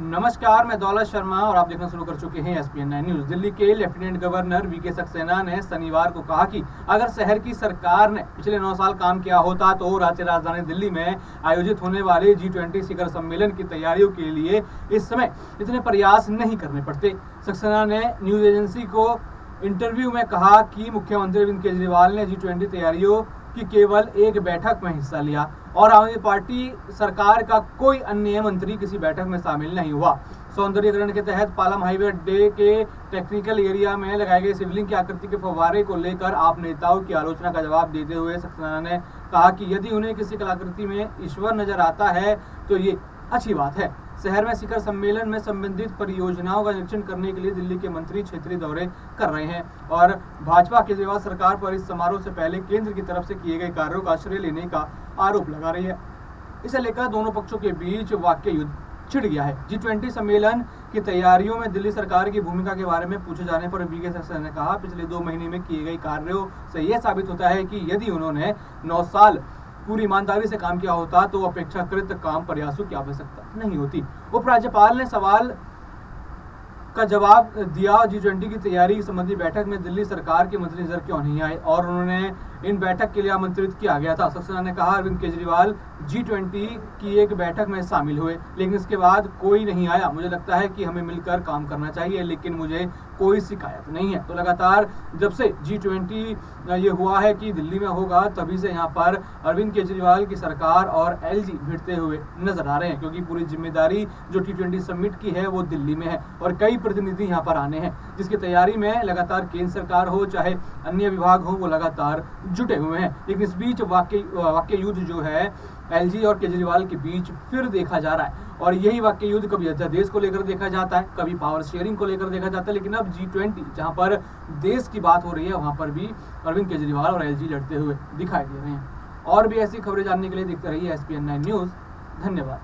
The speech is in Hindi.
नमस्कार, मैं दौलत शर्मा और आप देखना शुरू कर चुके हैं SPN9 न्यूज। दिल्ली के लेफ्टिनेंट गवर्नर वीके सक्सेना ने शनिवार को कहा कि अगर शहर की सरकार ने पिछले 9 साल काम किया होता तो राष्ट्रीय राजधानी दिल्ली में आयोजित होने वाले G20 शिखर सम्मेलन की तैयारियों के लिए इस समय इतने प्रयास नहीं करने पड़ते। सक्सेना ने न्यूज एजेंसी को इंटरव्यू में कहा कि मुख्यमंत्री अरविंद केजरीवाल ने G20 तैयारियों की केवल एक बैठक में हिस्सा लिया और आम आदमी पार्टी सरकार का कोई अन्य मंत्री किसी बैठक में शामिल नहीं हुआ। सौंदर्यीकरण के तहत पालम हाईवे अड्डे के टेक्निकल एरिया में लगाए गए शिवलिंग की आकृति के फव्वारे को लेकर आप नेताओं की आलोचना का जवाब देते हुए सक्सेना ने कहा कि यदि उन्हें किसी कलाकृति में ईश्वर नजर आता है तो ये अच्छी बात है। शहर में शिखर सम्मेलन में संबंधित परियोजनाओं का निरीक्षण करने के लिए दिल्ली के मंत्री क्षेत्रीय दौरे कर रहे हैं और भाजपा केजरीवाल सरकार पर इस समारोह से पहले केंद्र की तरफ से किए गए कार्यों का श्रेय लेने का आरोप लगा रही है। इसे लेकर दोनों पक्षों के बीच वाक्य युद्ध छिड़ गया है। G20 सम्मेलन की तैयारियों में दिल्ली सरकार की भूमिका के बारे में पूछे जाने पर वीके सक्सेना ने कहा, पिछले 2 महीने में किए गए कार्यों से यह साबित होता है कि यदि उन्होंने 9 साल पूरी ईमानदारी से काम किया होता तो अपेक्षाकृत काम प्रयासों की आवश्यकता नहीं होती। उपराज्यपाल ने सवाल का जवाब दिया, G20 की तैयारी संबंधी बैठक में दिल्ली सरकार के मंत्री नजर क्यों नहीं आए और उन्होंने इन बैठक के लिए आमंत्रित किया गया था। सक्सेना ने कहा, अरविंद केजरीवाल G20 की एक बैठक में शामिल हुए लेकिन इसके बाद कोई नहीं आया। मुझे लगता है कि हमें मिलकर काम करना चाहिए लेकिन मुझे कोई शिकायत नहीं है। तो लगातार जब से G20 ये हुआ है कि दिल्ली में होगा तभी से यहाँ पर अरविंद केजरीवाल की सरकार और LG भिड़ते हुए नजर आ रहे हैं, क्योंकि पूरी जिम्मेदारी जो G20 समिट की है वो दिल्ली में है और कई प्रतिनिधि यहाँ पर आने हैं, जिसकी तैयारी में लगातार केंद्र सरकार हो चाहे अन्य विभाग हो वो लगातार जुटे हुए हैं। लेकिन इस बीच वाक्य युद्ध जो है LG और केजरीवाल के बीच फिर देखा जा रहा है और यही वाक्य युद्ध कभी अध्यादेश को लेकर देखा जाता है, कभी पावर शेयरिंग को लेकर देखा जाता है, लेकिन अब G20 जहां पर देश की बात हो रही है वहां पर भी अरविंद केजरीवाल और LG लड़ते हुए दिखाई दे रहे हैं। और भी ऐसी खबरें जानने के लिए देखते रहिए SPN9 न्यूज। धन्यवाद।